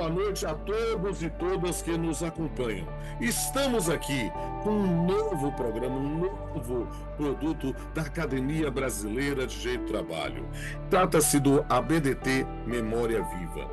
boa noite a todos e todas que nos acompanham. Estamos aqui com um novo programa, um novo produto da Academia Brasileira de Direito do Trabalho. Trata-se do ABDT Memória Viva.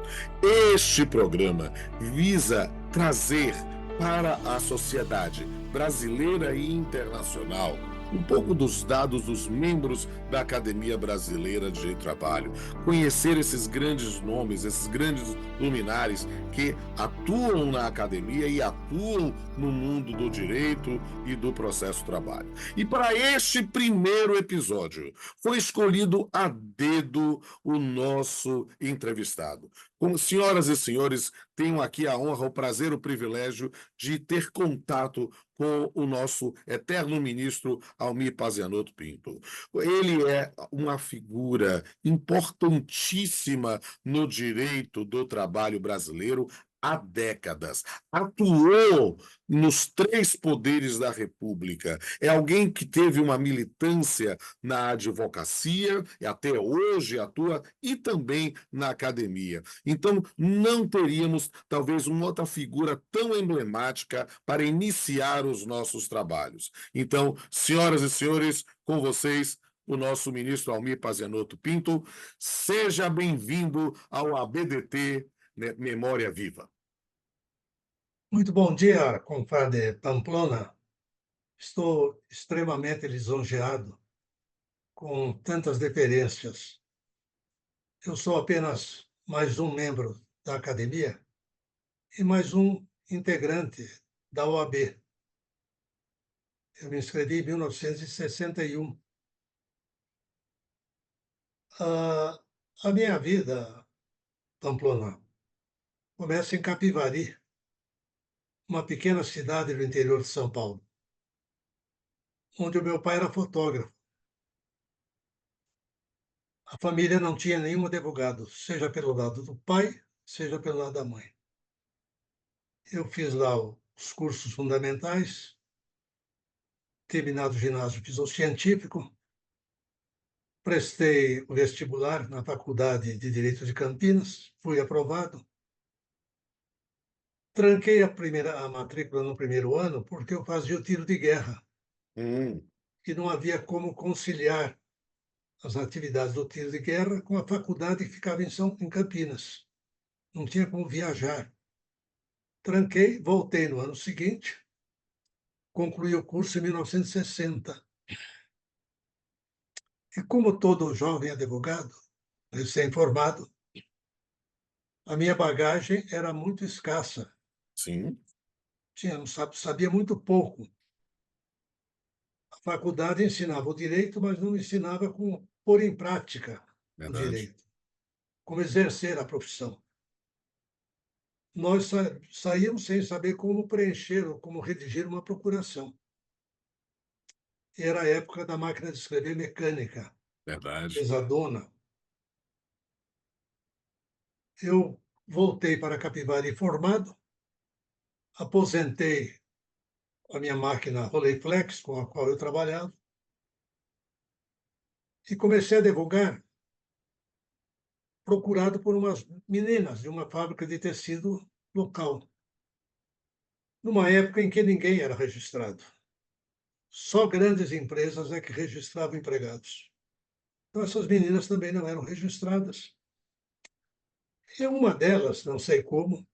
Este programa visa trazer para a sociedade brasileira e internacional um pouco dos dados dos membros da Academia Brasileira de Direito do Trabalho, conhecer esses grandes nomes, esses grandes luminares que atuam na academia e atuam no mundo do direito e do processo de trabalho. E para este primeiro episódio, foi escolhido a dedo o nosso entrevistado. Como senhoras e senhores, tenho aqui a honra, o prazer, o privilégio de ter contato com o nosso eterno ministro Almir Pazianotto Pinto. Ele é uma figura importantíssima no direito do trabalho brasileiro há décadas. Atuou nos três poderes da República. É alguém que teve uma militância na advocacia, e até hoje atua, e também na academia. Então, não teríamos, talvez, uma outra figura tão emblemática para iniciar os nossos trabalhos. Então, senhoras e senhores, com vocês, o nosso ministro Almir Pazianotto Pinto. Seja bem-vindo ao ABDT Memória Viva. Muito bom dia, confrade Pamplona. Estou extremamente lisonjeado com tantas deferências. Eu sou apenas mais um membro da academia e mais um integrante da OAB. Eu me inscrevi em 1961. A minha vida, Pamplona, começa em Capivari, uma pequena cidade do interior de São Paulo, onde o meu pai era fotógrafo. A família não tinha nenhum advogado, seja pelo lado do pai, seja pelo lado da mãe. Eu fiz lá os cursos fundamentais, terminado o ginásio, fiz o científico, prestei o vestibular na Faculdade de Direito de Campinas, fui aprovado. Tranquei a matrícula no primeiro ano porque eu fazia o tiro de guerra e não havia como conciliar as atividades do tiro de guerra com a faculdade que ficava em Campinas. Não tinha como viajar. Tranquei, voltei no ano seguinte, concluí o curso em 1960. E como todo jovem advogado, recém-formado, a minha bagagem era muito escassa. Sim. Sabia muito pouco. A faculdade ensinava o direito, mas não ensinava como pôr em prática o Verdade. direito, como exercer a profissão. Nós saíamos sem saber como preencher ou como redigir uma procuração. Era a época da máquina de escrever mecânica, Verdade. pesadona. Eu voltei para Capivari formado, aposentei a minha máquina Rolleiflex, com a qual eu trabalhava, e comecei a advogar, procurado por umas meninas de uma fábrica de tecido local, numa época em que ninguém era registrado. Só grandes empresas é que registravam empregados. Então, essas meninas também não eram registradas. E uma delas, não sei como,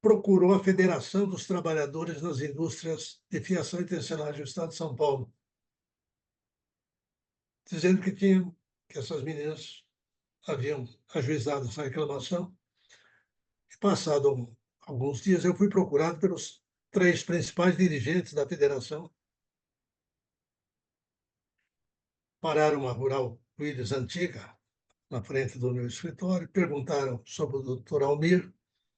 procurou a Federação dos Trabalhadores nas Indústrias de Fiação e Tecelagem do Estado de São Paulo, dizendo que essas meninas haviam ajuizado essa reclamação. E passado alguns dias, eu fui procurado pelos três principais dirigentes da federação. Pararam uma Rural Willis antiga, na frente do meu escritório, perguntaram sobre o doutor Almir.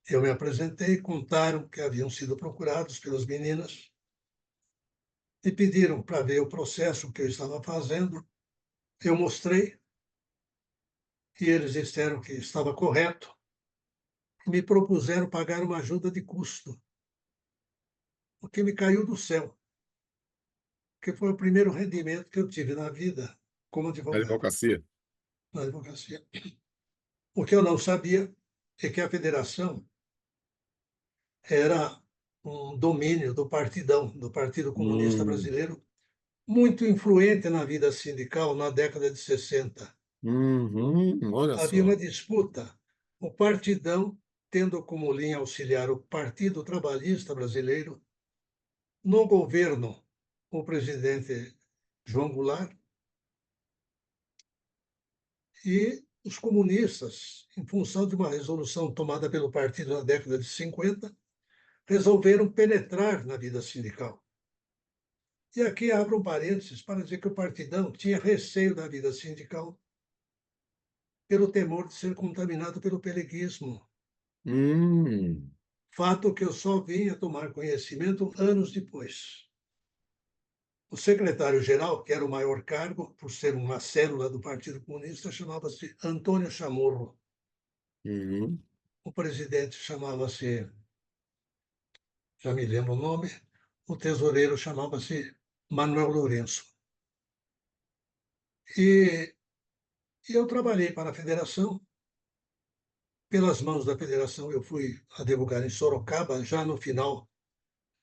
Eu me apresentei, contaram que haviam sido procurados pelas meninas e pediram para ver o processo que eu estava fazendo. Eu mostrei e eles disseram que estava correto e me propuseram pagar uma ajuda de custo, o que me caiu do céu, que foi o primeiro rendimento que eu tive na vida como advogado, Advocacia. na advocacia. O que eu não sabia é que a federação era um domínio do Partidão, do Partido Comunista Hum, Brasileiro, muito influente na vida sindical na década de 60. olha Havia só. uma disputa, o Partidão tendo como linha auxiliar o Partido Trabalhista Brasileiro, no governo, o presidente João Goulart, e os comunistas, em função de uma resolução tomada pelo partido na década de 50, resolveram penetrar na vida sindical. E aqui abro um parênteses para dizer que o Partidão tinha receio da vida sindical pelo temor de ser contaminado pelo peleguismo, Hum, fato que eu só vim a tomar conhecimento anos depois. O secretário-geral, que era o maior cargo, por ser uma célula do Partido Comunista, chamava-se Antônio Chamorro. uhum, O presidente chamava-se, já me lembro o nome, o tesoureiro chamava-se Manuel Lourenço. E eu trabalhei para a federação. Pelas mãos da federação, eu fui advogado em Sorocaba, já no final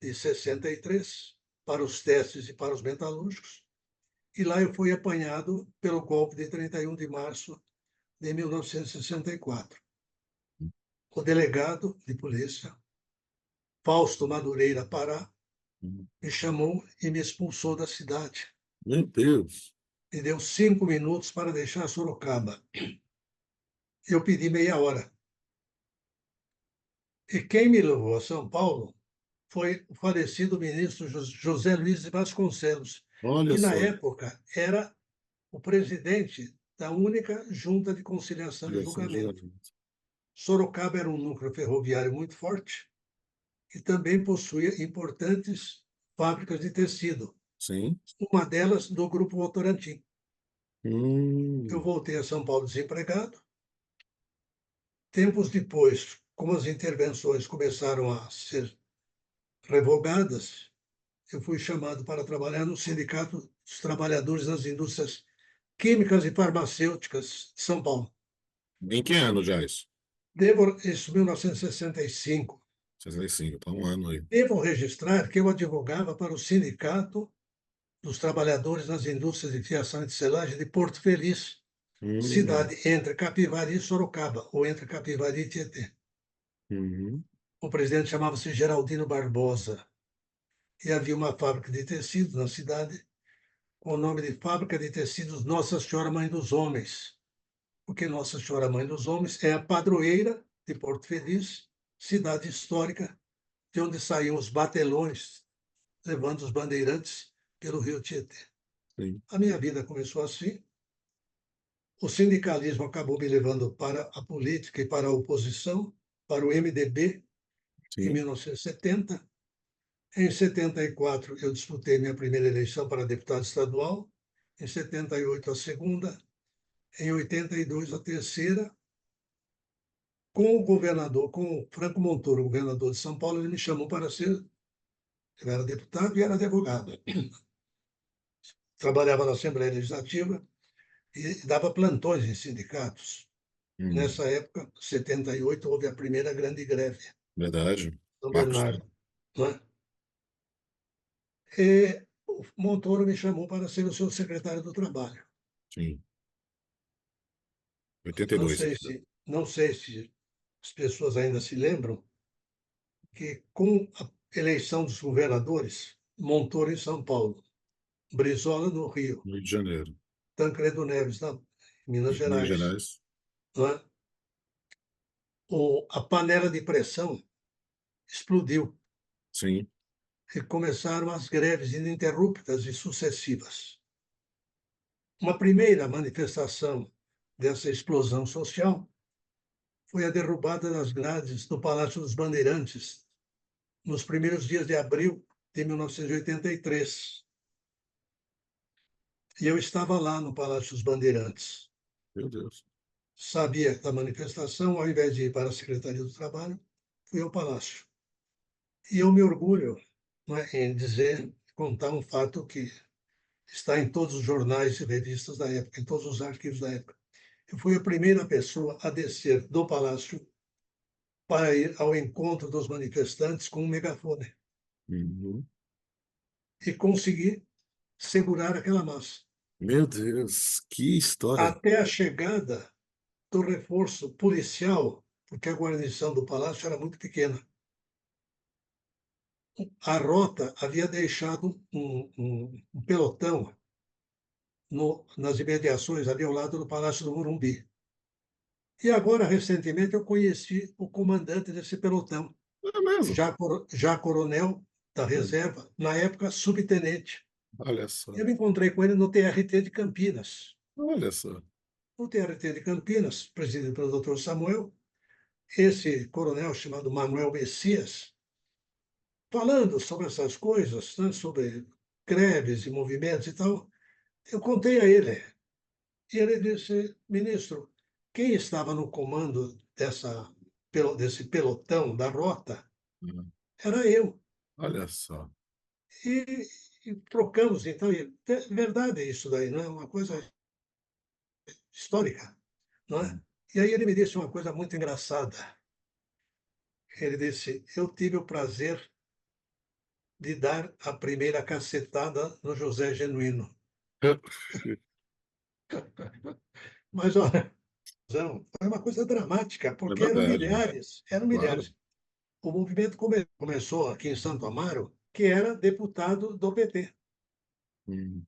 de 63, para os testes e para os metalúrgicos. E lá eu fui apanhado pelo golpe de 31 de março de 1964. O delegado de polícia, Fausto Madureira Pará, uhum. me chamou e me expulsou da cidade. Meu Deus. Me deu 5 minutos para deixar Sorocaba. Eu pedi meia hora. E quem me levou a São Paulo foi o falecido ministro José Luiz de Vasconcelos, Olha que na só. época era o presidente da única junta de conciliação e Olha só, julgamento. julgamento. Sorocaba era um núcleo ferroviário muito forte e também possuía importantes fábricas de tecido, Sim. uma delas do Grupo Votorantim. Eu Hum, voltei a São Paulo desempregado. Tempos depois, como as intervenções começaram a ser revogadas, eu fui chamado para trabalhar no Sindicato dos Trabalhadores das Indústrias Químicas e Farmacêuticas de São Paulo. em que ano já isso? Isso em 1965. 65, para um ano aí. Devo registrar que eu advogava para o Sindicato dos Trabalhadores nas Indústrias de Fiação e Tecelagem de Porto Feliz, Hum, cidade entre Capivari e Sorocaba, ou entre Capivari e Tietê. uhum, O presidente chamava-se Geraldino Barbosa e havia uma fábrica de tecidos na cidade com o nome de Fábrica de Tecidos Nossa Senhora Mãe dos Homens, porque Nossa Senhora Mãe dos Homens é a padroeira de Porto Feliz, cidade histórica de onde saíam os batelões levando os bandeirantes pelo Rio Tietê. sim, A minha vida começou assim. O sindicalismo acabou me levando para a política e para a oposição, para o MDB, em sim. 1970. Em 74, eu disputei minha primeira eleição para deputado estadual, em 78, a segunda, em 82, a terceira. Com o governador, com o Franco Montoro, governador de São Paulo, ele me chamou para ser, eu era deputado e era advogado. Trabalhava na Assembleia Legislativa e dava plantões em sindicatos. Hum, Nessa época, 78, houve a primeira grande greve, verdade. São Marcos. Bernardo. Né? E o Montoro me chamou para ser o seu secretário do Trabalho. Sim. Não 82 sei ainda. se, não sei se as pessoas ainda se lembram que, com a eleição dos governadores, Montoro em São Paulo, Brizola no Rio, Rio de Janeiro. Tancredo Neves em Minas Minas Gerais, Gerais. né? A panela de pressão explodiu Sim. e começaram as greves ininterruptas e sucessivas. Uma primeira manifestação dessa explosão social foi a derrubada das grades do Palácio dos Bandeirantes, nos primeiros dias de abril de 1983. E eu estava lá no Palácio dos Bandeirantes. Meu Deus. Sabia da manifestação, ao invés de ir para a Secretaria do Trabalho, fui ao Palácio. E eu me orgulho, não é, em dizer, contar um fato que está em todos os jornais e revistas da época, em todos os arquivos da época. Eu fui a primeira pessoa a descer do palácio para ir ao encontro dos manifestantes com um megafone Uhum. e consegui segurar aquela massa. Meu Deus, que história. Até a chegada do reforço policial, porque a guarnição do palácio era muito pequena. A rota havia deixado um pelotão nas imediações, ali ao lado do Palácio do Morumbi. E agora, recentemente, eu conheci o comandante desse pelotão, É mesmo? já coronel da Hum. reserva, na época subtenente. Olha só, Eu me encontrei com ele no TRT de Campinas. olha só. No TRT de Campinas, presidido pelo Dr. Samuel, esse coronel chamado Manuel Messias, falando sobre essas coisas, né, sobre greves e movimentos e tal, eu contei a ele. E ele disse, ministro, quem estava no comando desse pelotão da rota Hum. era eu. Olha só. E, e trocamos, então, verdade isso daí, não é uma coisa histórica, não é? Hum. E aí ele me disse uma coisa muito engraçada. Ele disse, eu tive o prazer de dar a primeira cacetada no José Genuíno. Mas, olha, não, foi uma coisa dramática, É porque verdade, eram claro. milhares. O movimento começou aqui em Santo Amaro, que era deputado do PT. Hum.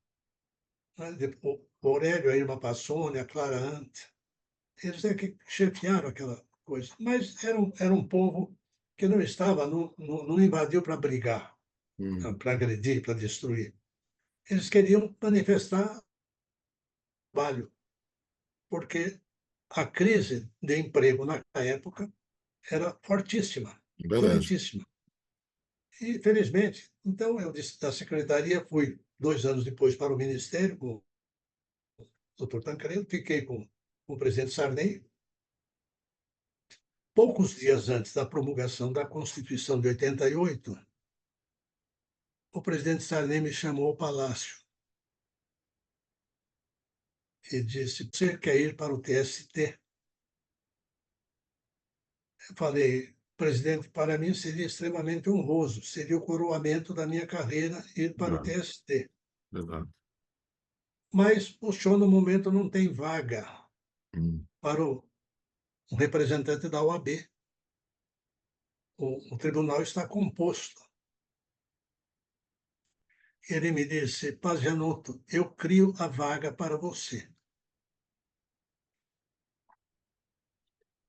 Né? O Aurélio, a Irma Passoni, a Clara Anta, eles é que chefiaram aquela coisa. Mas era um povo que não estava, não invadiu para brigar, Hum. para agredir, para destruir. Eles queriam manifestar trabalho, porque a crise de emprego na época era fortíssima, Verdade. violentíssima. E, felizmente, então, eu disse da secretaria, fui 2 anos depois para o Ministério com o doutor Tancredo, fiquei com o presidente Sarney. Poucos dias antes da promulgação da Constituição de 88, o presidente Sarney me chamou ao Palácio e disse: Você quer ir para o TST? Eu falei: Presidente, para mim seria extremamente honroso, seria o coroamento da minha carreira ir para o Verdade. TST. Verdade. Mas o senhor, no momento, não tem vaga Hum. para o representante da OAB. O tribunal está composto. Ele me disse: Pazianotto, eu crio a vaga para você.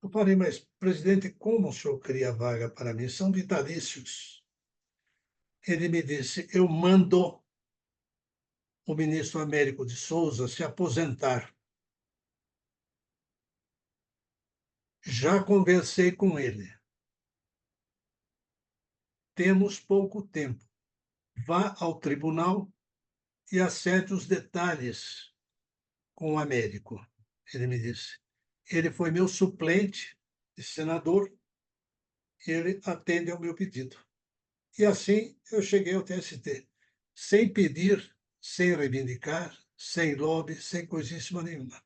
Eu falei: mas, presidente, como o senhor cria a vaga para mim? São vitalícios. Ele me disse: eu mando o ministro Américo de Souza se aposentar. Já conversei com ele. Temos pouco tempo. Vá ao tribunal e acerte os detalhes com o Américo. Ele me disse. Ele foi meu suplente de senador. Ele atende ao meu pedido. E assim eu cheguei ao TST, sem pedir, sem reivindicar, sem lobby, sem coisíssima nenhuma.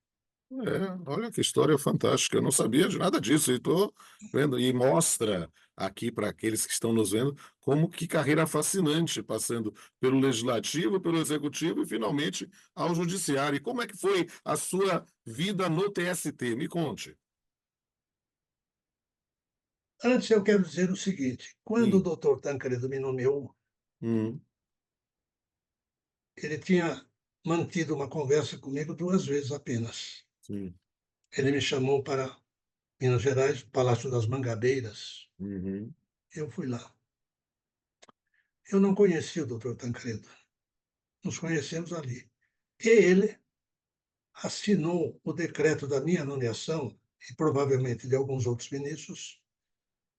É, olha que história fantástica. Eu não sabia de nada disso e estou vendo e mostra aqui para aqueles que estão nos vendo como que carreira fascinante, passando pelo legislativo, pelo executivo e finalmente ao judiciário. E como é que foi a sua vida no TST? Me conte. Antes, eu quero dizer o seguinte: quando o Sim. doutor Tancredo me nomeou, Hum. ele tinha mantido uma conversa comigo 2 vezes apenas. Sim. Ele me chamou para Minas Gerais, Palácio das Mangabeiras. Uhum. Eu fui lá. Eu não conhecia o doutor Tancredo. Nos conhecemos ali. E ele assinou o decreto da minha nomeação, e provavelmente de alguns outros ministros,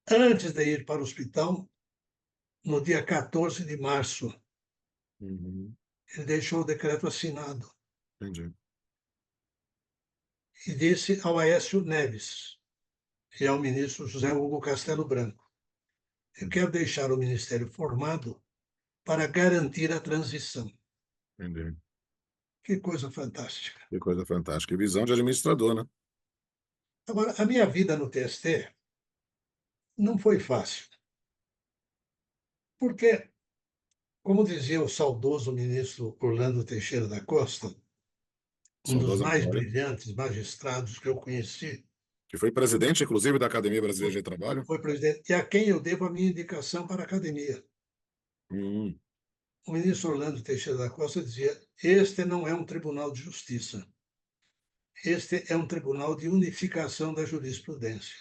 antes de ir para o hospital, no dia 14 de março. Uhum. Ele deixou o decreto assinado Entendi. e disse ao Aécio Neves e ao ministro José Hugo Castelo Branco: eu quero deixar o ministério formado para garantir a transição. Entendi. Que coisa fantástica. Que coisa fantástica. E visão de administrador, né? Agora, a minha vida no TST não foi fácil, porque, como dizia o saudoso ministro Orlando Teixeira da Costa, um dos Saudosa mais memória. brilhantes magistrados que eu conheci, Que foi presidente, inclusive, da Academia Brasileira foi, de Trabalho. foi presidente, e a quem eu devo a minha indicação para a academia. Hum, O ministro Orlando Teixeira da Costa dizia: este não é um tribunal de justiça, este é um tribunal de unificação da jurisprudência.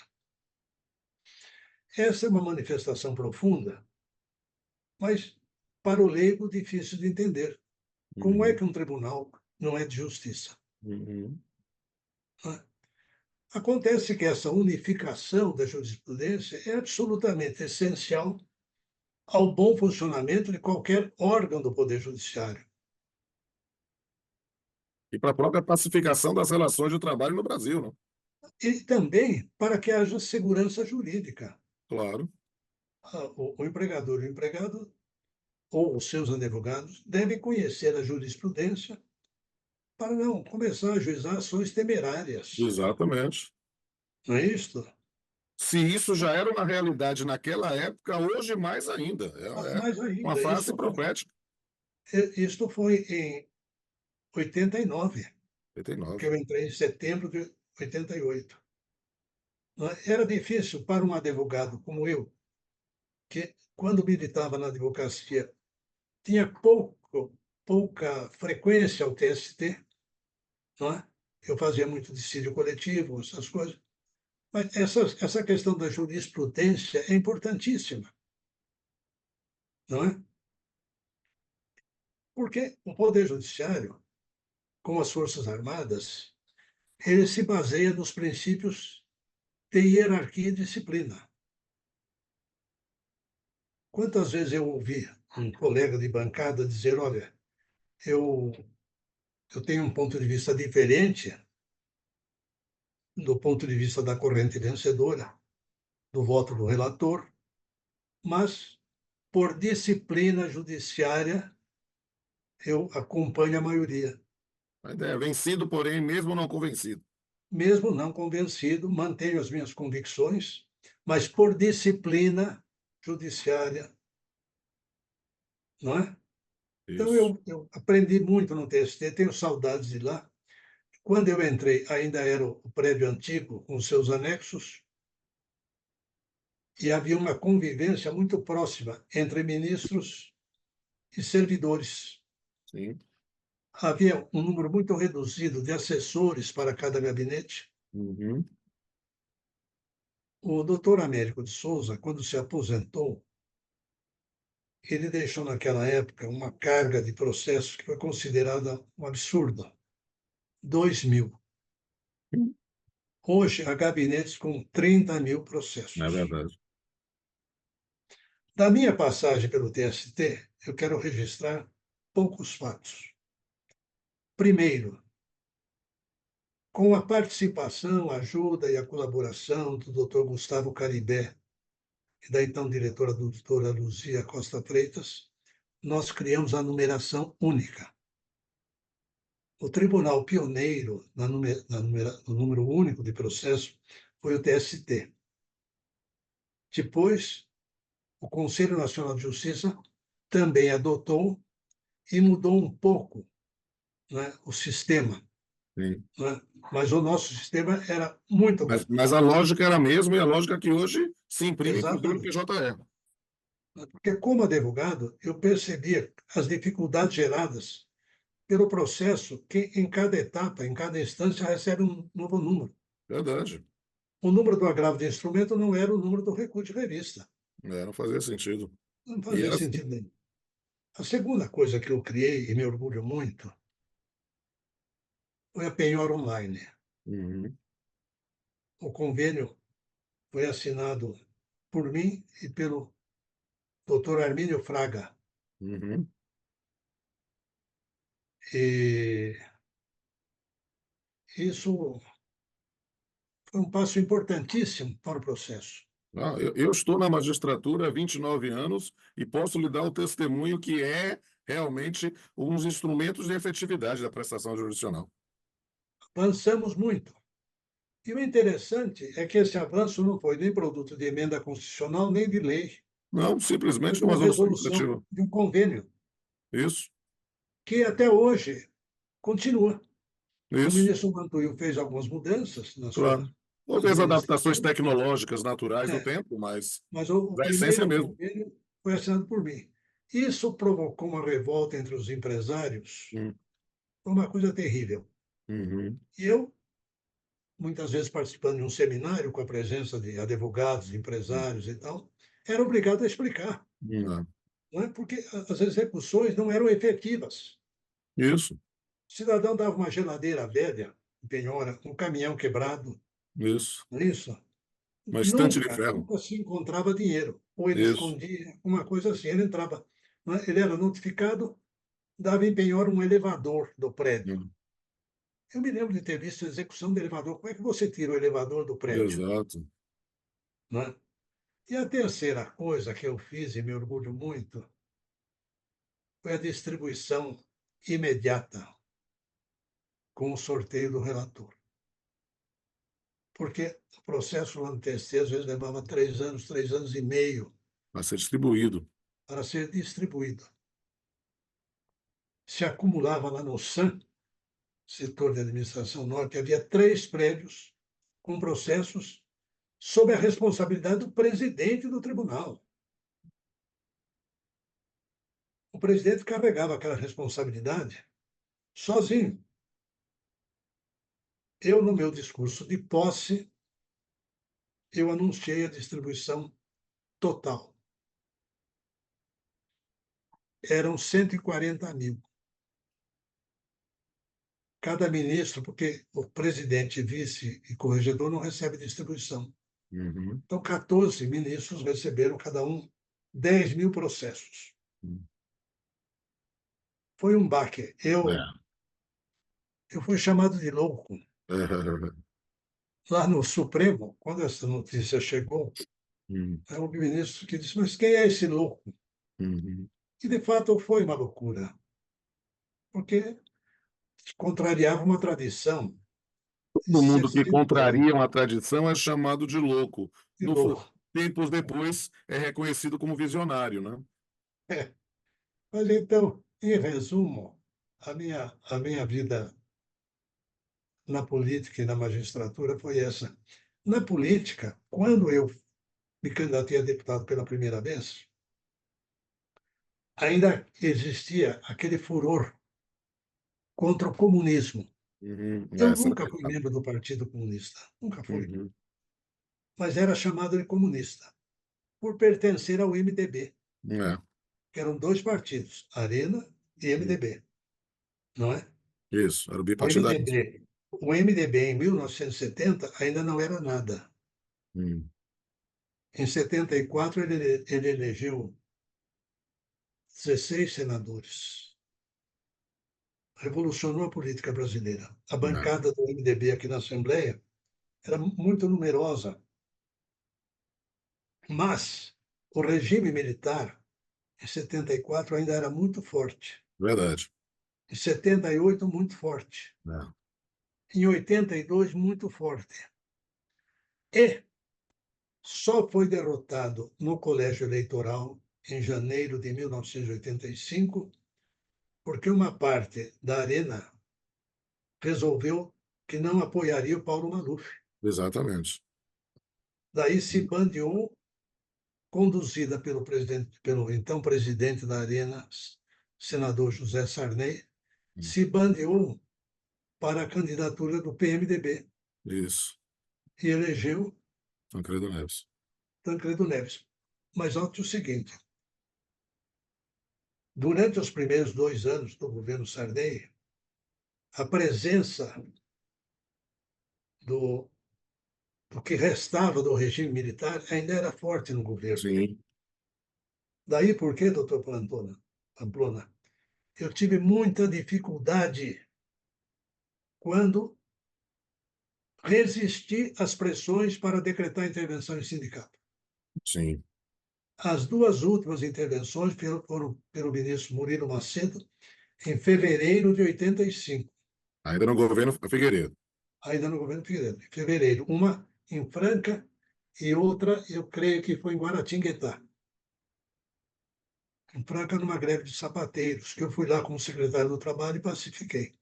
Essa é uma manifestação profunda, mas para o leigo difícil de entender. Como é uhum, que um tribunal não é de justiça? uhum. Né? Acontece que essa unificação da jurisprudência é absolutamente essencial ao bom funcionamento de qualquer órgão do Poder Judiciário. E para a própria pacificação das relações de trabalho no Brasil, né? E também para que haja segurança jurídica. Claro, O empregador e o empregado, ou os seus advogados, devem conhecer a jurisprudência para não começar a ajuizar ações temerárias. exatamente. Não é isto? Se isso já era uma realidade naquela época, hoje mais ainda. É Mais uma ainda, face profética. isto foi em 89, porque 89. eu entrei em setembro de 88. Não é? Era difícil para um advogado como eu, que, quando militava na advocacia, tinha pouca frequência ao TST, não é? Eu fazia muito dissídio coletivo, essas coisas. Mas essa questão da jurisprudência é importantíssima, não é? Porque o Poder Judiciário, como as Forças Armadas, ele se baseia nos princípios de hierarquia e disciplina. Quantas vezes eu ouvi um colega de bancada dizer: olha, eu, eu tenho um ponto de vista diferente do ponto de vista da corrente vencedora, do voto do relator, mas, por disciplina judiciária, eu acompanho a maioria. A ideia é vencido, porém, mesmo não convencido. Mesmo não convencido, mantenho as minhas convicções, mas por disciplina judiciária, não é? Então, Isso. eu aprendi muito no TST, tenho saudades de lá. Quando eu entrei, ainda era o prédio antigo, com seus anexos, e havia uma convivência muito próxima entre ministros e servidores. Sim. Havia um número muito reduzido de assessores para cada gabinete. Uhum. O doutor Américo de Souza, quando se aposentou, ele deixou naquela época uma carga de processos que foi considerada um absurdo, 2.000. Hoje, há gabinetes com 30.000 É processos. verdade. Da minha passagem pelo TST, eu quero registrar poucos fatos. Primeiro, com a participação, a ajuda e a colaboração do Dr. Gustavo Caribé e da então diretora doutora Luzia Costa Freitas, nós criamos a numeração única. O tribunal pioneiro no número único de processo foi o TST. Depois, o Conselho Nacional de Justiça também adotou e mudou um pouco, né, o sistema. Sim. Né? Mas o nosso sistema era muito bom. Mas a lógica era a mesma e a lógica que hoje se imprime, inclusive, no Exatamente. PJR. Porque, como advogado, eu percebia as dificuldades geradas pelo processo que, em cada etapa, em cada instância, recebe um novo número. Verdade. O número do agravo de instrumento não era o número do recuo de revista. É, não fazia sentido. Não E fazia era sentido nenhum. A segunda coisa que eu criei, e me orgulho muito, foi a penhora online. uhum, O convênio foi assinado por mim e pelo Dr. Armínio Fraga. uhum. E isso foi um passo importantíssimo para o processo. Ah, eu estou na magistratura há 29 anos e posso lhe dar o testemunho que é realmente um dos instrumentos de efetividade da prestação jurisdicional. Avançamos muito. E o interessante é que esse avanço não foi nem produto de emenda constitucional, nem de lei, Não, foi simplesmente de uma uma resolução resolução, administrativa. de um convênio, Isso, que até hoje continua. O isso, ministro Mantuil fez algumas mudanças na sua claro. Houve as adaptações administração, tecnológicas naturais do é, tempo, mas mas o a essência é primeiro mesmo. convênio foi assinado por mim. Isso provocou uma revolta entre os empresários, Hum, foi uma coisa terrível. uhum, E eu, muitas vezes participando de um seminário com a presença de advogados, hum, empresários e tal, era obrigado a explicar, hum, não é? Porque as execuções não eram efetivas. isso, O cidadão dava uma geladeira velha, em penhora, um caminhão quebrado, isso. não é isso? Uma estante de Nunca, ferro. nunca se encontrava dinheiro. Ou ele Isso. escondia, uma coisa assim. Ele entrava, não é? Ele era notificado, dava em penhora um elevador do prédio. Hum, Eu me lembro de ter visto a execução do elevador. Como é que você tira o elevador do prédio? exato. Não é? E a terceira coisa que eu fiz e me orgulho muito foi a distribuição imediata com o sorteio do relator. Porque o processo lá no TST às vezes levava 3 anos, 3 anos e meio Vai ser distribuído. para ser distribuído. Se acumulava lá no SAM, Setor de Administração Norte, havia 3 prédios com processos sob a responsabilidade do presidente do tribunal. O presidente carregava aquela responsabilidade sozinho. Eu, no meu discurso de posse, eu anunciei a distribuição total. Eram 140 mil. Cada ministro, porque o presidente, vice e corregedor não recebe distribuição. Uhum. Então, 14 ministros receberam cada um 10 mil processos. Hum. Foi um baque. É. Eu fui chamado de louco. Lá no Supremo, quando essa notícia chegou, Hum, o ministro que disse, mas quem é esse louco? uhum. E, de fato, foi uma loucura, porque contrariava uma tradição de Todo mundo que 60 anos contraria uma tradição é chamado de louco. de No, louco. tempos depois, é reconhecido como visionário, né? É. Mas, então, em resumo, a minha vida na política e na magistratura foi essa. Na política, quando eu me candidatei a deputado pela primeira vez, ainda existia aquele furor contra o comunismo. Uhum. Eu Essa era nunca fui verdade. membro do Partido Comunista, nunca fui, Uhum. mas era chamado de comunista, por pertencer ao MDB, É. que eram 2 partidos, Arena e Hum. MDB, não é? Isso, era o O bipartidarismo. MDB, o MDB em 1970 ainda não era nada. Hum. Em 74 ele elegeu 16 senadores. Revolucionou a política brasileira. A É. bancada do MDB aqui na Assembleia era muito numerosa, mas o regime militar, em 74, ainda era muito forte. Verdade. Em 78, muito forte. É. Em 82, muito forte. E só foi derrotado no colégio eleitoral em janeiro de 1985, porque uma parte da Arena resolveu que não apoiaria o Paulo Maluf. Exatamente. Daí se bandeou, conduzida pelo então presidente da Arena, senador José Sarney, Hum. se bandeou para a candidatura do PMDB Isso. e elegeu Tancredo Neves. Tancredo Neves. Mas note o seguinte: durante os primeiros 2 anos do governo Sarney, a presença do, do que restava do regime militar ainda era forte no governo. Sim. Daí por que, doutor Pamplona, eu tive muita dificuldade quando resisti às pressões para decretar intervenção em sindicato. Sim. As 2 últimas intervenções foram pelo ministro Murilo Macedo, em fevereiro de 85. Ainda no governo Figueiredo. ainda no governo Figueiredo, em fevereiro. Uma em Franca e outra, eu creio que foi em Guaratinguetá. Em Franca, numa greve de sapateiros, que eu fui lá como secretário do Trabalho e pacifiquei.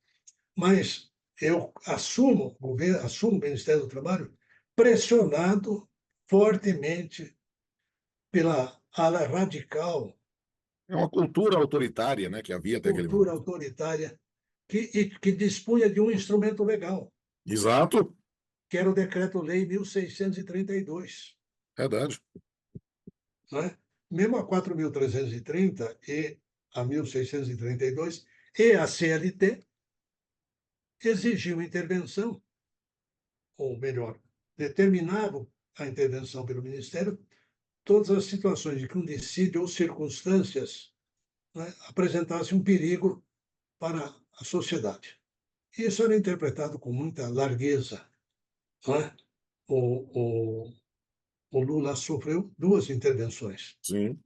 Mas eu assumo o Ministério do Trabalho pressionado fortemente pela ala radical, É uma cultura autoritária, né, que havia até aquele cultura momento. autoritária, que dispunha de um instrumento legal, Exato, que era o Decreto-Lei 1632, verdade. não é? Mesmo a 4.330 e a 1632 e a CLT exigiam intervenção, ou melhor, determinavam a intervenção pelo Ministério todas as situações de que um dissídio ou circunstâncias, né, apresentassem um perigo para a sociedade. Isso era interpretado com muita largueza. Não é? o, o, o Lula sofreu duas intervenções, Sim.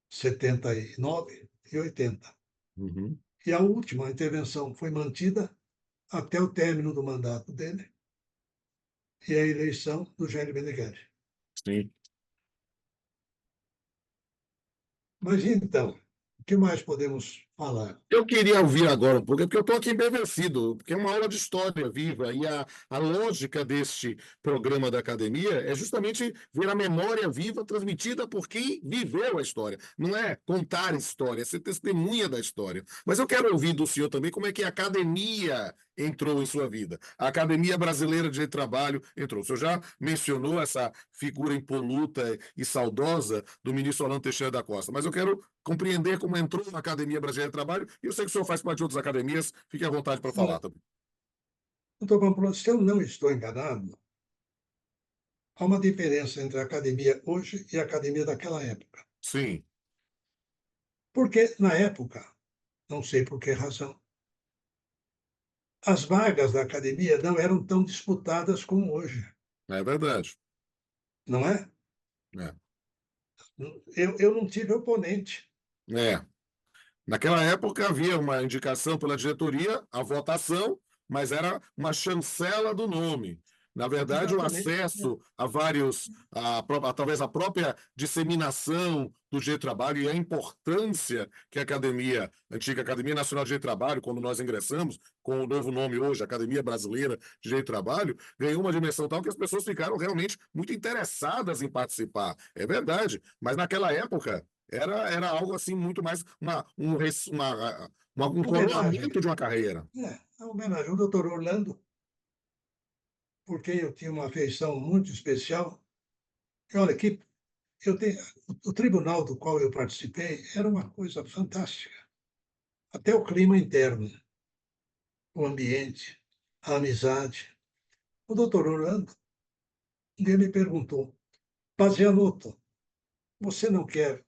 79 e 80. Uhum. E a última intervenção foi mantida até o término do mandato dele e a eleição do Jair Meneghelli. Sim. Mas então, o que mais podemos falar? Eu queria ouvir agora um pouco, porque eu estou aqui embevecido, porque é uma aula de história viva, e a lógica deste programa da academia é justamente ver a memória viva transmitida por quem viveu a história. Não é contar história, é ser testemunha da história. Mas eu quero ouvir do senhor também como é que a academia entrou em sua vida. A Academia Brasileira de Trabalho entrou. O senhor já mencionou essa figura impoluta e saudosa do ministro Orlando Teixeira da Costa, mas eu quero compreender como entrou na Academia Brasileira de Trabalho, e eu sei que o senhor faz parte de outras academias, fique à vontade para falar Olha, também. doutor Pamplona, se eu não estou enganado, há uma diferença entre a academia hoje e a academia daquela época. Sim, Porque, na época, não sei por que razão, as vagas da academia não eram tão disputadas como hoje, é verdade. não é? É. Eu não tive oponente. É. Naquela época havia uma indicação pela diretoria, a votação, mas era uma chancela do nome. Na verdade, o Exatamente. acesso a vários, talvez a própria disseminação do Direito do Trabalho e a importância que a academia, a antiga Academia Nacional de Direito do Trabalho, quando nós ingressamos, com o novo nome hoje, Academia Brasileira de Direito do Trabalho, ganhou uma dimensão tal que as pessoas ficaram realmente muito interessadas em participar. É verdade, mas naquela época era algo assim muito mais um Homenagem. coroamento de uma carreira. A homenagem ao doutor Orlando, por quem eu tinha uma afeição muito especial. E olha, que eu tenho, o tribunal do qual eu participei era uma coisa fantástica. Até o clima interno, o ambiente, a amizade. O doutor Orlando, um dia me perguntou, Pazianotto, você não quer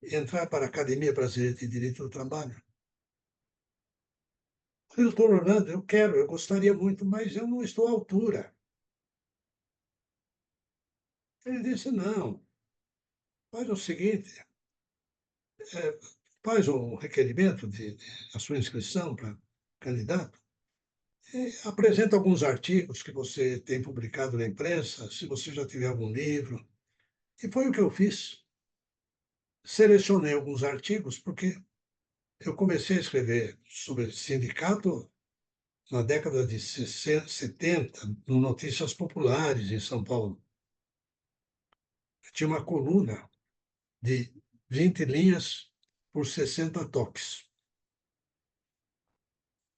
entrar para a Academia Brasileira de Direito do Trabalho? Eu falei, doutor Orlando, eu quero, eu gostaria muito, mas eu não estou à altura. Ele disse, não, faz o seguinte, é, faz um requerimento de a sua inscrição para candidato, e apresenta alguns artigos que você tem publicado na imprensa, se você já tiver algum livro. E foi o que eu fiz. Selecionei alguns artigos, porque eu comecei a escrever sobre sindicato na década de 60, 70, no Notícias Populares, em São Paulo. Tinha uma coluna de 20 linhas por 60 toques,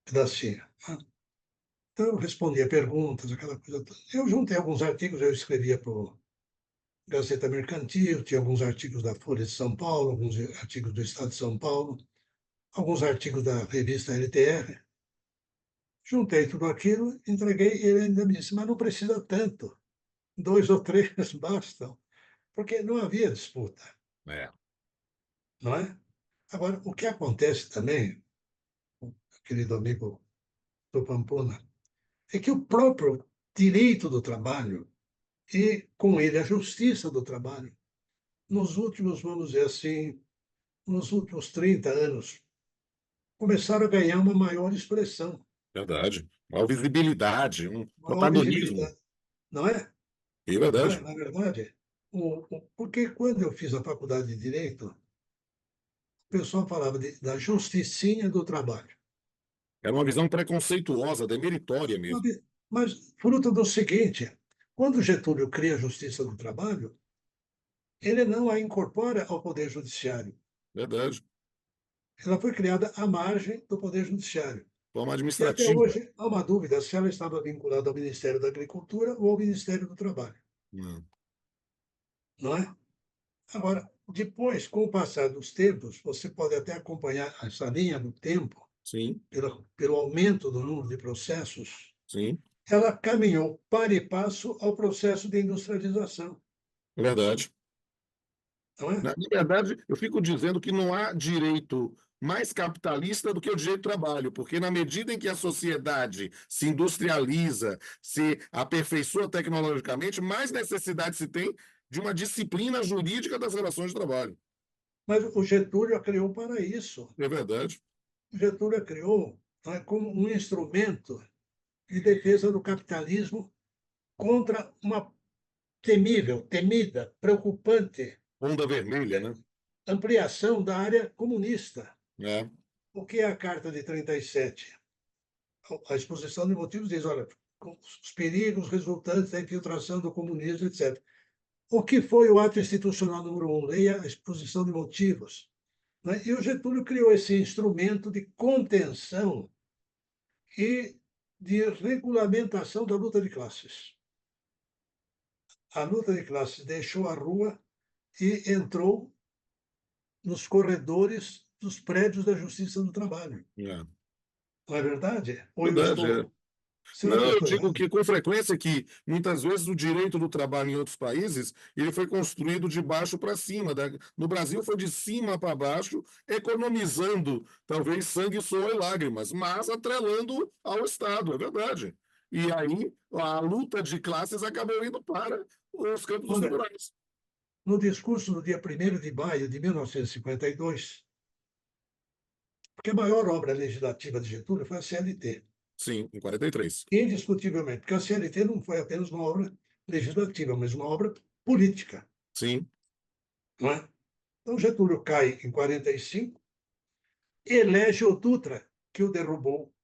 pedacinho. Então, eu respondia perguntas, aquela coisa toda. Eu juntei alguns artigos, eu escrevia para o Gazeta Mercantil, tinha alguns artigos da Folha de São Paulo, alguns artigos do Estado de São Paulo, alguns artigos da revista LTR. Juntei tudo aquilo, entreguei, e ele ainda me disse, mas não precisa tanto, 2 ou 3 bastam, porque não havia disputa, É, não é? Agora, o que acontece também, querido amigo do Pampona, é que o próprio direito do trabalho e, com ele, a justiça do trabalho, nos últimos, vamos dizer assim, nos últimos 30 anos, começaram a ganhar uma maior expressão. verdade. Maior visibilidade, um maior protagonismo. visibilidade, não é? É Não é? verdade. Na verdade, porque quando eu fiz a faculdade de Direito, o pessoal falava da justicinha do trabalho. Era uma visão preconceituosa, demeritória mesmo. Mas fruto do seguinte, quando Getúlio cria a Justiça do Trabalho, ele não a incorpora ao Poder Judiciário. Verdade. Ela foi criada à margem do Poder Judiciário. Forma E até administrativa. hoje há uma dúvida se ela estava vinculada ao Ministério da Agricultura ou ao Ministério do Trabalho, Hum. não é? Agora, depois, com o passar dos tempos, você pode até acompanhar essa linha do tempo, Sim, pelo aumento do número de processos, sim, ela caminhou para e passo ao processo de industrialização, é verdade. não é? Na verdade, eu fico dizendo que não há direito mais capitalista do que o direito do trabalho, porque na medida em que a sociedade se industrializa, se aperfeiçoa tecnologicamente, mais necessidade se tem de uma disciplina jurídica das relações de trabalho. Mas o Getúlio a criou para isso. É verdade. O Getúlio a criou, não é, como um instrumento de defesa do capitalismo contra uma temida, preocupante Onda vermelha, né? ampliação da área comunista. É, O que é a Carta de 37? A exposição de motivos diz, olha, os perigos resultantes da infiltração do comunismo, etc. O que foi o ato institucional número 1? Leia a exposição de motivos. Né? E o Getúlio criou esse instrumento de contenção e de regulamentação da luta de classes. A luta de classes deixou a rua e entrou nos corredores dos prédios da Justiça do Trabalho. é. Não é verdade? Ou eu Verdade, é. estou. Será Não, que eu eu estou digo errado? que com frequência que muitas vezes o direito do trabalho em outros países ele foi construído de baixo para cima. No Brasil foi de cima para baixo, economizando talvez sangue, suor e lágrimas, mas atrelando ao Estado, é verdade. E aí a luta de classes acabou indo para os campos dos Olha, tribunais. no discurso do dia 1º de maio de 1952, porque a maior obra legislativa de Getúlio foi a CLT, Sim, em 43. indiscutivelmente, porque a CLT não foi apenas uma obra legislativa, mas uma obra política, Sim. não é? Então, Getúlio cai em 45, elege o Dutra, que o derrubou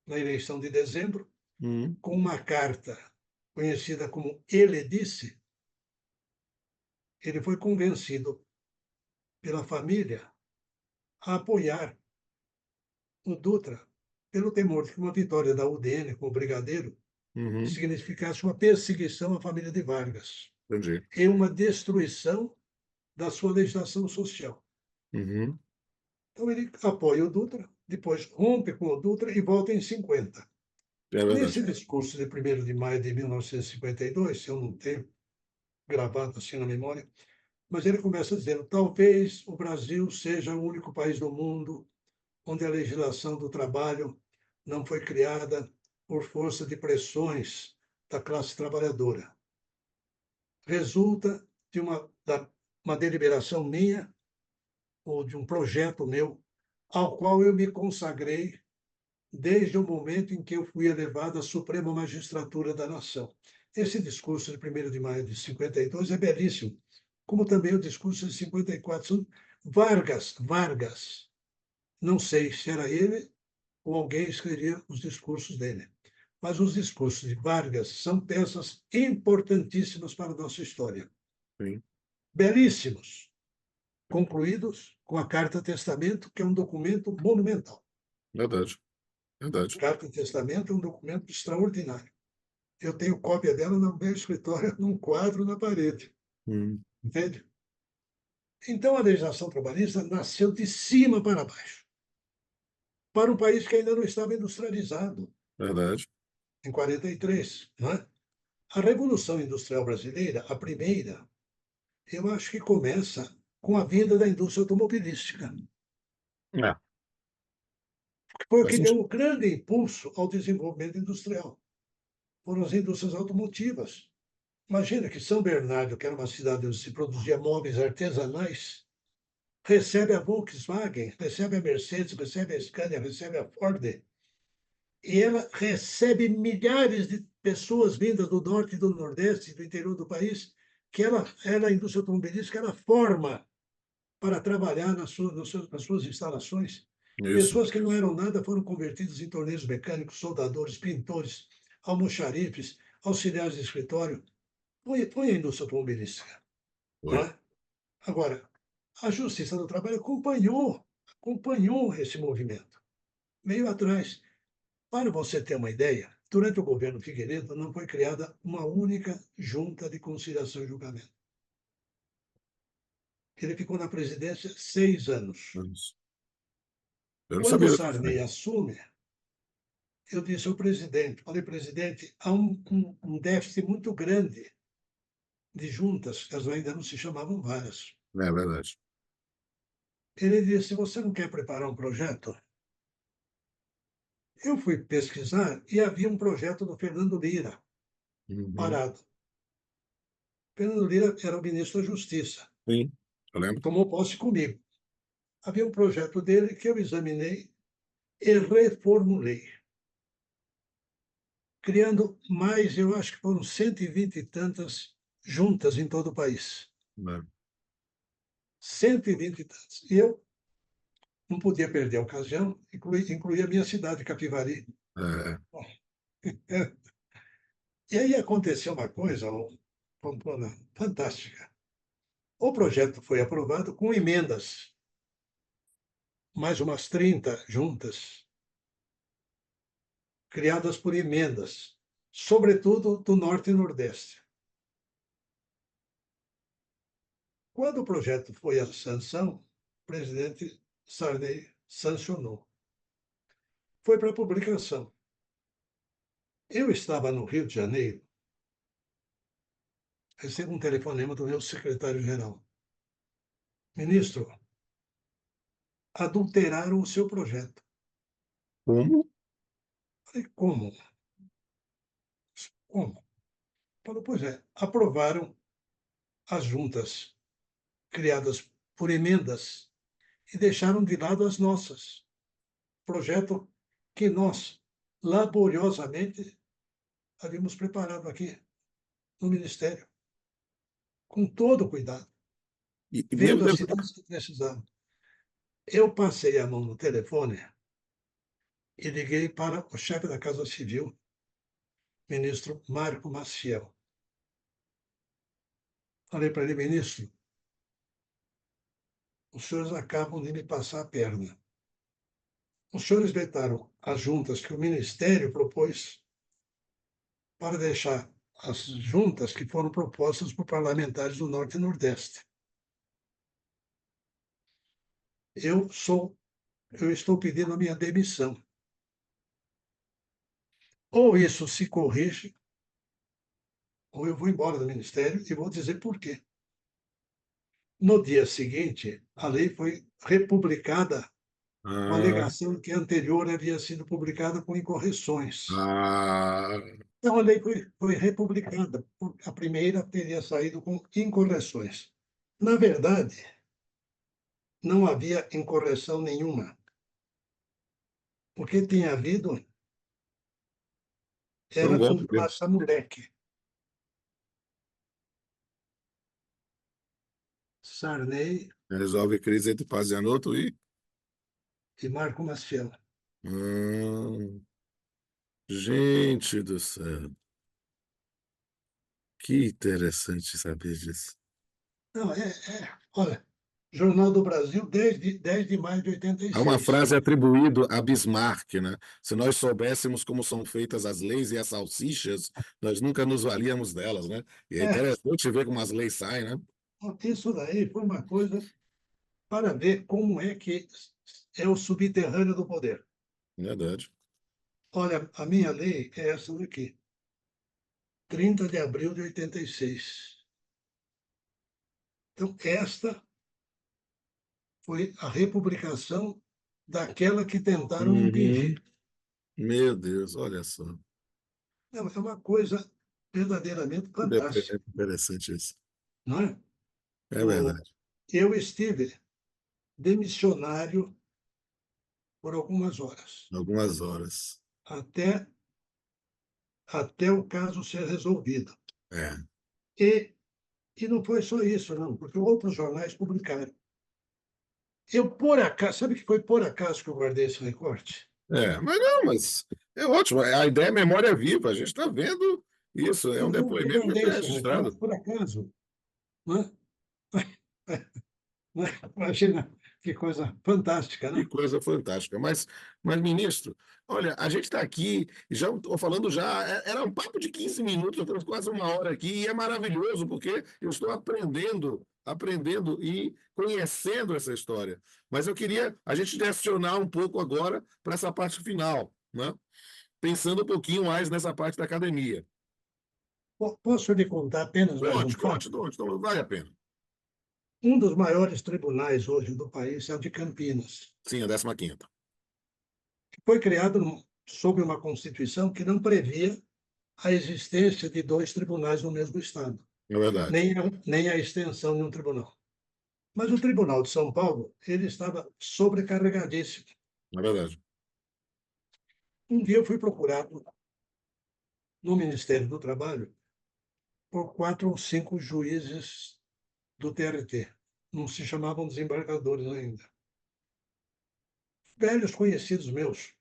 na eleição de dezembro, Hum, com uma carta conhecida como Ele Disse. Ele foi convencido pela família a apoiar o Dutra, pelo temor de que uma vitória da UDN como brigadeiro uhum, significasse uma perseguição à família de Vargas entendi. e uma destruição da sua legislação social. Uhum, Então, ele apoia o Dutra, depois rompe com o Dutra e volta em 50. é verdade. Nesse discurso de 1º de maio de 1952, eu não tenho gravado assim na memória, mas ele começa dizendo: talvez o Brasil seja o único país do mundo onde a legislação do trabalho não foi criada por força de pressões da classe trabalhadora. Resulta de uma deliberação minha, ou de um projeto meu, ao qual eu me consagrei desde o momento em que eu fui elevado à Suprema Magistratura da Nação. Esse discurso de 1º de maio de 52 é belíssimo, como também o discurso de 54. Vargas, não sei se era ele ou alguém escrevia os discursos dele, mas os discursos de Vargas são peças importantíssimas para a nossa história. Sim, Belíssimos, concluídos com a Carta Testamento, que é um documento monumental. verdade. A Verdade. Carta Testamento é um documento extraordinário. Eu tenho cópia dela no meu escritório, num quadro na parede. Hum, Entende? Então, a legislação trabalhista nasceu de cima para baixo, para um país que ainda não estava industrializado, verdade. em 43. Não é? A Revolução Industrial Brasileira, a primeira, eu acho que começa com a vinda da indústria automobilística, É, que foi o faz que deu sentido. um grande impulso ao desenvolvimento industrial. Foram as indústrias automotivas. Imagina que São Bernardo, que era uma cidade onde se produzia móveis artesanais, recebe a Volkswagen, recebe a Mercedes, recebe a Scania, recebe a Ford, e ela recebe milhares de pessoas vindas do norte e do nordeste, do interior do país, que a indústria automobilística, ela forma para trabalhar nas suas instalações. Isso. Pessoas que não eram nada foram convertidas em torneiros mecânicos, soldadores, pintores, almoxarifes, auxiliares de escritório. Põe a indústria automobilística, não Foi. é? Agora, a Justiça do Trabalho acompanhou esse movimento, veio atrás. Para você ter uma ideia, durante o governo Figueiredo não foi criada uma única junta de conciliação e julgamento. Ele ficou na presidência 6 anos. Isso. Eu não Quando o sabia. Sarney assume, eu disse ao presidente, falei, presidente, há um déficit muito grande de juntas, elas ainda não se chamavam varas. É verdade. Ele disse, você não quer preparar um projeto? Eu fui pesquisar e havia um projeto do Fernando Lira, Uhum. parado. Fernando Lira era o ministro da Justiça, Sim, eu lembro. tomou posse comigo. Havia um projeto dele que eu examinei e reformulei, criando mais, eu acho que foram 120 e tantas juntas em todo o país. Né? 120 e tantas. E eu não podia perder a ocasião, incluir a minha cidade, Capivari. É. E aí aconteceu uma coisa, Pampona, fantástica. O projeto foi aprovado com emendas, mais umas 30 juntas, criadas por emendas, sobretudo do Norte e Nordeste. Quando o projeto foi à sanção, o presidente Sarney sancionou. Foi para publicação. Eu estava no Rio de Janeiro, recebo um telefonema do meu secretário-geral. Ministro, adulteraram o seu projeto. Como? Falei, como? Como? Falou, pois é, aprovaram as juntas criadas por emendas e deixaram de lado as nossas. Projeto que nós, laboriosamente, havíamos preparado aqui no Ministério, com todo cuidado, E vendo mesmo as depois. cidades que precisavam. Eu passei a mão no telefone e liguei para o chefe da Casa Civil, ministro Marco Maciel. Falei para ele, ministro, os senhores acabam de me passar a perna. Os senhores vetaram as juntas que o Ministério propôs para deixar as juntas que foram propostas por parlamentares do Norte e Nordeste. Eu estou pedindo a minha demissão. Ou isso se corrige, ou eu vou embora do Ministério e vou dizer por quê. No dia seguinte, a lei foi republicada com a Ah, alegação que a anterior havia sido publicada com incorreções. ah, Então, a lei foi republicada. A primeira teria saído com incorreções. Na verdade, não havia incorreção nenhuma. O que tinha havido foi um era um golpe mesmo. passa-moleque. Sarney Resolve a crise entre Pazianotto e. e Marco Maciel. Hum, gente do céu. Que interessante saber disso. Não, olha, Jornal do Brasil, 10 de maio de Há uma 86. frase atribuída a Bismarck, né? Se nós soubéssemos como são feitas as leis e as salsichas, nós nunca nos valíamos delas, né? E é É, interessante ver como as leis saem, né? isso daí foi uma coisa para ver como é que é o subterrâneo do poder. Verdade. Olha, a minha lei é essa daqui, 30 de abril de 86. Então, esta foi a republicação daquela que tentaram Uhum. impingir. Meu Deus, olha só. É uma coisa verdadeiramente Que fantástica, depoimento interessante isso. não é? É O, verdade. eu estive demissionário por algumas horas. Algumas horas. até, até o caso ser resolvido. É, E, e não foi só isso, não, porque outros jornais publicaram. Eu, por acaso, sabe que foi por acaso que eu guardei esse recorte? mas não, mas é ótimo. A ideia é memória viva. A gente está vendo isso. É um Eu depoimento que guardei foi esse recorte registrado. por acaso, né? Imagina que coisa fantástica, Que né? coisa fantástica. Mas, ministro, olha, a gente está aqui, já estou falando já, era um papo de 15 minutos, eu estamos quase uma hora aqui, e é maravilhoso, porque eu estou aprendendo e conhecendo essa história. Mas eu queria a gente direcionar um pouco agora para essa parte final, né? Pensando um pouquinho mais nessa parte da academia. Posso lhe contar apenas mais um Conte, conte, fato? conte, então vale a pena. Um dos maiores tribunais hoje do país é o de Campinas, Sim, a 15ª. que foi criado sob uma Constituição que não previa a existência de dois tribunais no mesmo Estado, É verdade, nem a extensão de um tribunal. Mas o Tribunal de São Paulo, ele estava sobrecarregadíssimo. é verdade. Um dia eu fui procurado no Ministério do Trabalho por 4 ou 5 juízes do TRT. Não se chamavam desembargadores ainda. Velhos conhecidos meus,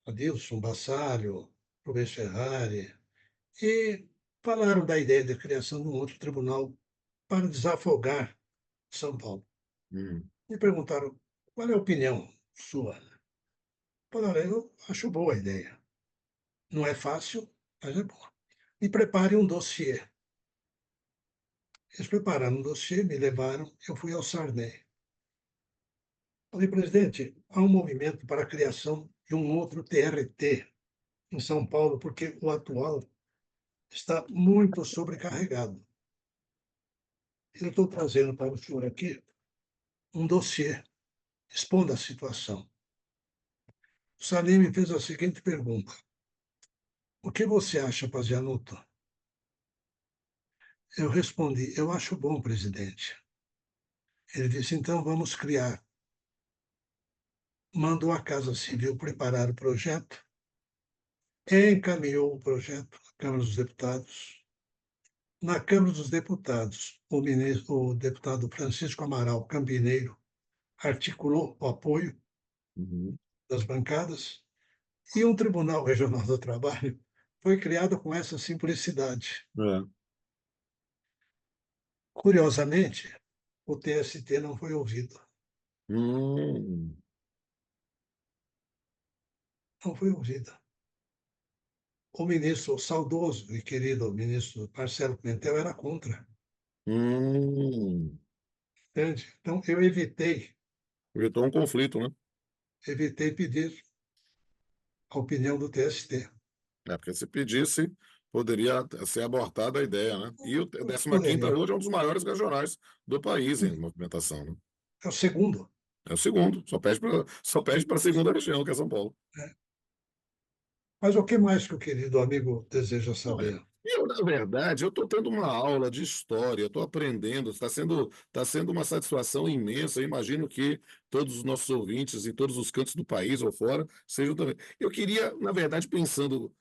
Adilson Bassalho, Rubens Ferrari, e falaram da ideia de criação de um outro tribunal para desafogar São Paulo. Hum, Me perguntaram qual é a opinião sua. Falaram, eu acho boa a ideia. Não é fácil, mas é boa. Me prepare um dossiê. Eles prepararam um dossiê, me levaram, eu fui ao Sarney. Falei, presidente, há um movimento para a criação de um outro TRT em São Paulo, porque o atual está muito sobrecarregado. Eu estou trazendo para o senhor aqui um dossiê expondo a situação. O Salim me fez a seguinte pergunta: o que você acha, Pazianotto? Eu respondi: eu acho bom, presidente. Ele disse: então vamos criar. Mandou a Casa Civil preparar o projeto, encaminhou o projeto à Câmara dos Deputados. Na Câmara dos Deputados, o deputado Francisco Amaral Campineiro articulou o apoio uhum, das bancadas e um Tribunal Regional do Trabalho foi criado com essa simplicidade. é. Curiosamente, o TST não foi ouvido. Hum, Não foi ouvido. O ministro, o saudoso e querido ministro Marcelo Pimentel era contra. hum. Entende? Então, eu Evitou um conflito, né? evitei pedir a opinião do TST. É, porque se pedisse, poderia ser abortada a ideia, né? E o Poderia. 15ª hoje é um dos maiores regionais do país em movimentação, né? É o segundo. É o segundo, só perde para a segunda região, que é São Paulo. Né? Mas o que mais que o querido amigo deseja Olha, saber? eu, na verdade, eu estou tendo uma aula de história, estou aprendendo, está sendo uma satisfação imensa. Eu imagino que todos os nossos ouvintes em todos os cantos do país ou fora sejam também. Eu queria, na verdade, pensando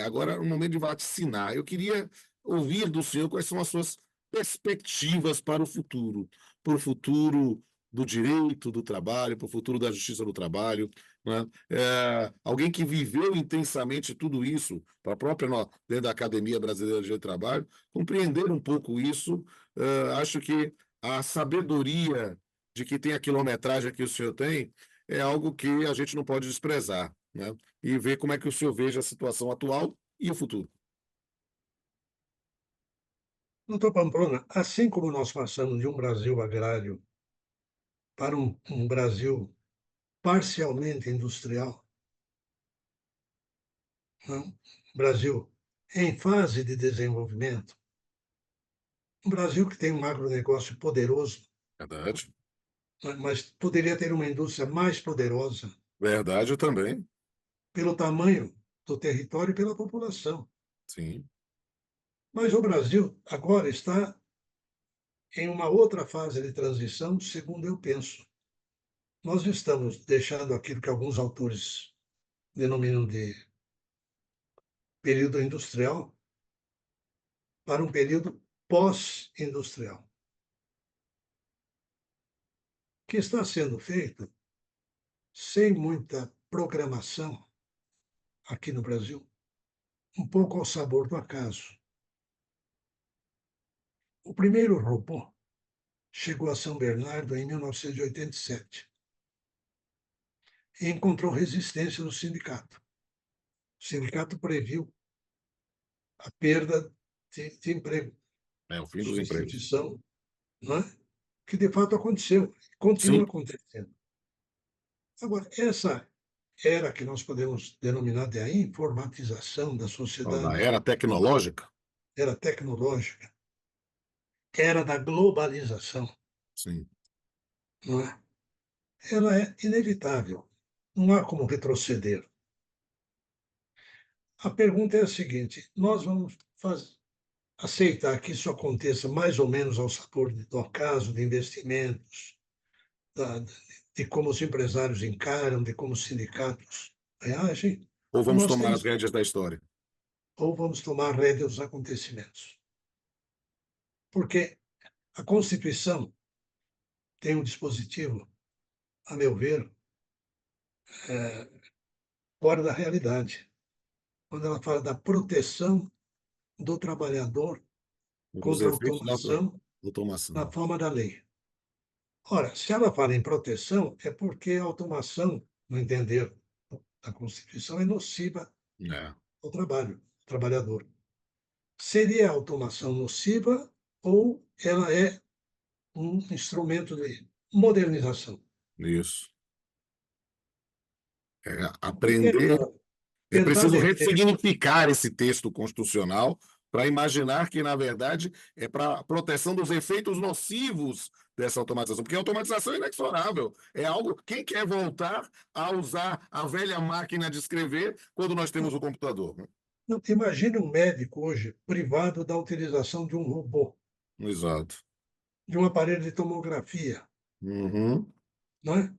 agora no momento de vaticinar, eu queria ouvir do senhor quais são as suas perspectivas para o futuro do direito do trabalho, para o futuro da justiça do trabalho, né? Alguém que viveu intensamente tudo isso, para a própria dentro da Academia Brasileira de Direito do Trabalho, compreender um pouco isso. Acho que a sabedoria de que tem a quilometragem que o senhor tem é algo que a gente não pode desprezar, né? E ver como é que o senhor veja a situação atual e o futuro. Doutor Pamplona, assim como nós passamos de um Brasil agrário para um Brasil parcialmente industrial, não? Brasil em fase de desenvolvimento, um Brasil que tem um agronegócio poderoso, Verdade. mas poderia ter uma indústria mais poderosa Verdade também. pelo tamanho do território e pela população. Sim. Mas o Brasil agora está em uma outra fase de transição, segundo eu penso. nós estamos deixando aquilo que alguns autores denominam de período industrial para um período pós-industrial, que está sendo feito sem muita programação aqui no Brasil, um pouco ao sabor do acaso. O primeiro robô chegou a São Bernardo em 1987 e encontrou resistência no sindicato. O sindicato previu a perda de emprego, O fim dos empregos. substituição, não é? Que de fato aconteceu, continua Sim, acontecendo. Agora, essa era que nós podemos denominar de a informatização da da sociedade, era tecnológica. era tecnológica, era da globalização, Sim. não é? Ela é inevitável, não há como retroceder. A pergunta é a seguinte: nós vamos aceitar que isso aconteça mais ou menos ao sabor do acaso, de investimentos, de como os empresários encaram, de como os sindicatos reagem, Ou ou vamos nós tomar as temos, rédeas da história? ou vamos tomar rédea dos acontecimentos. Porque a Constituição tem um dispositivo, a meu ver, fora da realidade, quando ela fala da proteção do trabalhador Os contra a efeitos da automação na automação. forma da lei. Ora, se ela fala em proteção, é porque a automação, no entender da Constituição, é nociva É. ao trabalho, ao trabalhador. Seria a automação nociva ou ela é um instrumento de modernização? Isso. Porque Aprender. É tentar preciso deter, ressignificar esse texto constitucional para imaginar que, na verdade, é para a proteção dos efeitos nocivos dessa automatização, porque a automatização é inexorável. É algo. Quem quer voltar a usar a velha máquina de escrever quando nós temos o computador? não, imagine um médico hoje privado da utilização de um robô, Exato. de um aparelho de tomografia, Uhum. não é?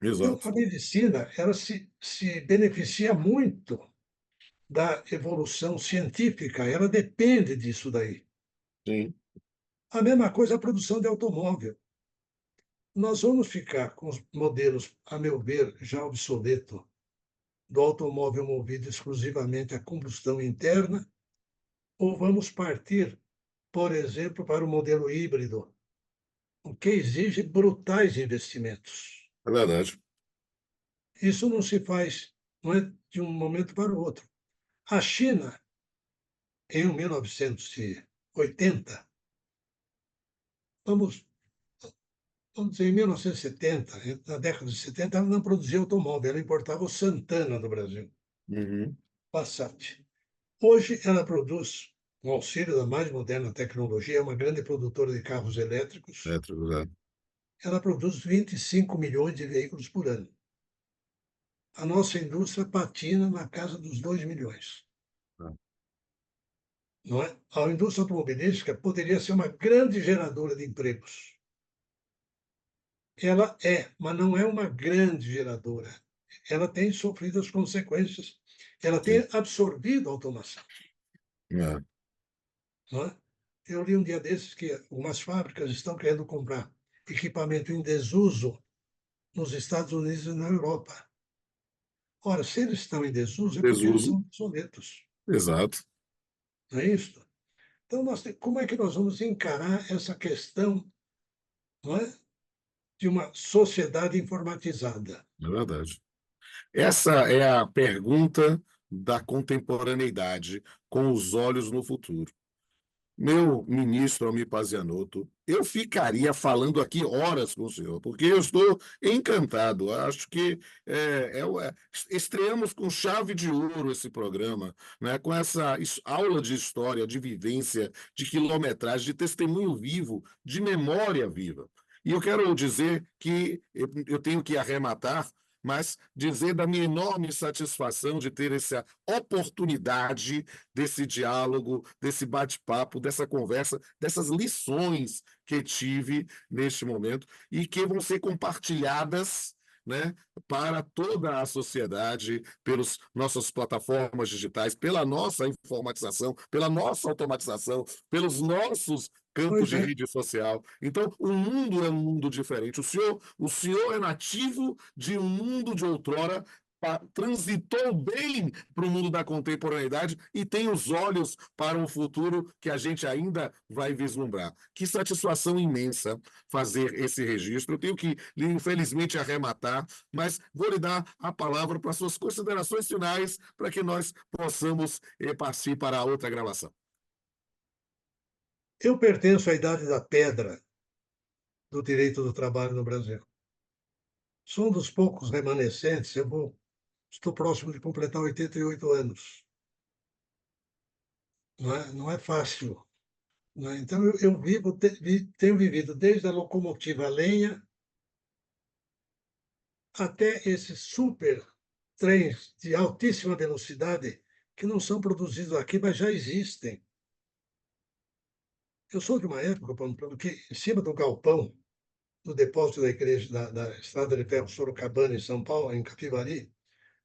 Então, Exato. a medicina, ela se beneficia muito da evolução científica, ela depende disso daí. Sim. A mesma coisa a produção de automóvel. Nós vamos ficar com os modelos, a meu ver, já obsoleto, do automóvel movido exclusivamente a combustão interna, ou vamos partir, por exemplo, para o modelo híbrido, o que exige brutais investimentos. É verdade. Isso não se faz, não é de um momento para o outro. A China, em 1980, vamos, vamos dizer, em 1970, na década de 70, ela não produzia automóvel, ela importava o Santana do Brasil, Uhum. Passat. Hoje ela produz, com auxílio da mais moderna tecnologia, é uma grande produtora de carros elétricos, É. ela produz 25 milhões de veículos por ano. A nossa indústria patina na casa dos 2 milhões. Não é? A indústria automobilística poderia ser uma grande geradora de empregos. Ela é, mas não é uma grande geradora. Ela tem sofrido as consequências, ela tem Sim. absorvido a automação. É. Não é? Eu li um dia desses que algumas fábricas estão querendo comprar equipamento em desuso nos Estados Unidos e na Europa. Ora, se eles estão em desuso, é porque eles Desuso. são obsoletos. Exato. Não é isso? Então, como é que nós vamos encarar essa questão, não é, de uma sociedade informatizada? É verdade. Essa é a pergunta da contemporaneidade com os olhos no futuro. Meu ministro Almir Pazianotto, eu ficaria falando aqui horas com o senhor, porque eu estou encantado. Acho que estreamos com chave de ouro esse programa, né? Com essa aula de história, de vivência, de quilometragem, de testemunho vivo, de memória viva. E eu quero dizer que eu tenho que arrematar mas dizer da minha enorme satisfação de ter essa oportunidade desse diálogo, desse bate-papo, dessa conversa, dessas lições que tive neste momento e que vão ser compartilhadas, né, para toda a sociedade, pelas nossas plataformas digitais, pela nossa informatização, pela nossa automatização, pelos nossos campos Pois de é. rede social. Então, o mundo é um mundo diferente. O senhor é nativo de um mundo de outrora, transitou bem para o mundo da contemporaneidade e tem os olhos para um futuro que a gente ainda vai vislumbrar. Que satisfação imensa fazer esse registro. Eu tenho que, infelizmente, arrematar, mas vou lhe dar a palavra para suas considerações finais, para que nós possamos partir para a outra gravação. Eu pertenço à idade da pedra do direito do trabalho no Brasil. Sou um dos poucos remanescentes, estou próximo de completar 88 anos. Não é fácil. Não é? Então, tenho vivido desde a locomotiva a lenha até esses super trens de altíssima velocidade que não são produzidos aqui, mas já existem. Eu sou de uma época, Pamplona, que em cima do galpão do depósito da igreja da Estrada de Ferro Sorocabana, em São Paulo, em Capivari,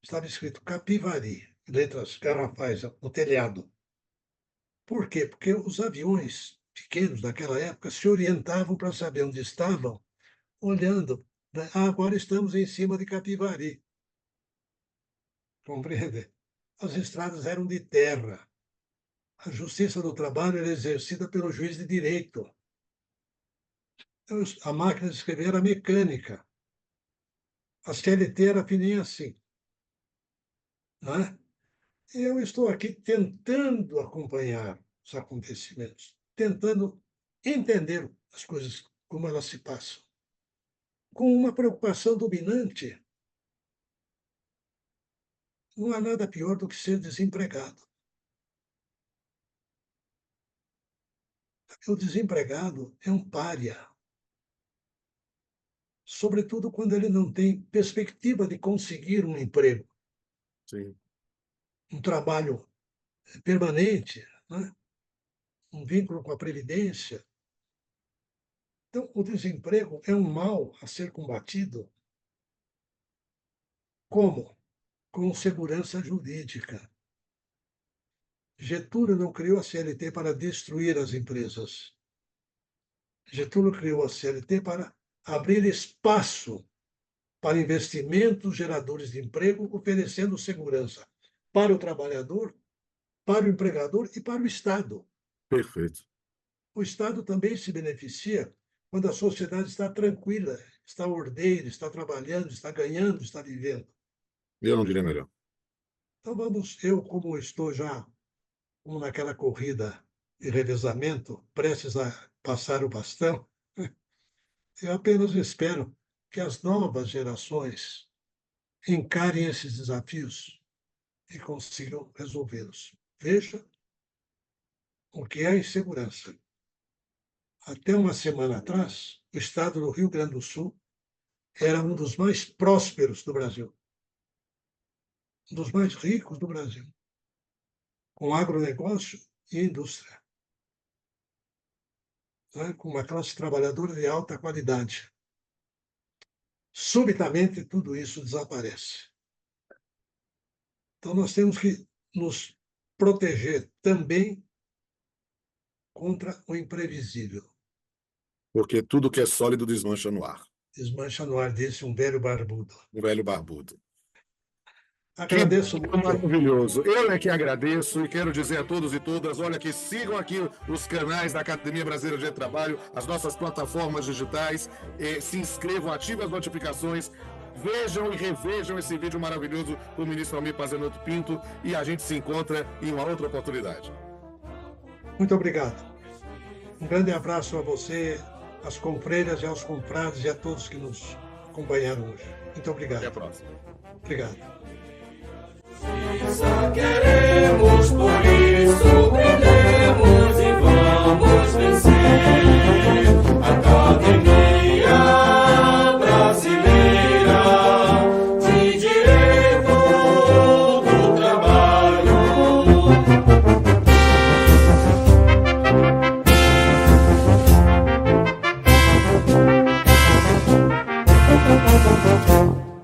estava escrito Capivari, letras garrafais, no telhado. Por quê? Porque os aviões pequenos daquela época se orientavam para saber onde estavam, olhando, né? Agora estamos em cima de Capivari. Compreende? As estradas eram de terra. A justiça do trabalho era exercida pelo juiz de direito. Então, a máquina de escrever era mecânica. A CLT era fininha assim. Não é? E eu estou aqui tentando acompanhar os acontecimentos, tentando entender as coisas, como elas se passam, com uma preocupação dominante. Não há nada pior do que ser desempregado. O desempregado é um pária, sobretudo quando ele não tem perspectiva de conseguir um emprego, Sim. um trabalho permanente, né? Um vínculo com a Previdência. Então, o desemprego é um mal a ser combatido. Como? Com segurança jurídica. Getúlio não criou a CLT para destruir as empresas. Getúlio criou a CLT para abrir espaço para investimentos geradores de emprego, oferecendo segurança para o trabalhador, para o empregador e para o Estado. Perfeito. O Estado também se beneficia quando a sociedade está tranquila, está ordeira, está trabalhando, está ganhando, está vivendo. Eu não diria melhor. Então eu como estou já como naquela corrida de revezamento, prestes a passar o bastão, eu apenas espero que as novas gerações encarem esses desafios e consigam resolvê-los. Veja o que é a insegurança. Até uma semana atrás, o estado do Rio Grande do Sul era um dos mais prósperos do Brasil, um dos mais ricos do Brasil, com agronegócio e indústria, né? Com uma classe trabalhadora de alta qualidade. Subitamente, tudo isso desaparece. Então, nós temos que nos proteger também contra o imprevisível. Porque tudo que é sólido desmancha no ar. Desmancha no ar, disse um velho barbudo. Um velho barbudo. Agradeço Que muito. maravilhoso. Eu é que agradeço e quero dizer a todos e todas, olha, que sigam aqui os canais da Academia Brasileira de Trabalho, as nossas plataformas digitais, se inscrevam, ativem as notificações, vejam e revejam esse vídeo maravilhoso do ministro Almir Pazianotto Pinto e a gente se encontra em uma outra oportunidade. Muito obrigado. Um grande abraço a você, às confreiras e aos compadres e a todos que nos acompanharam hoje. Muito obrigado. Até a próxima. Obrigado. Só queremos, por isso brilhemos e vamos vencer. Academia Brasileira de Música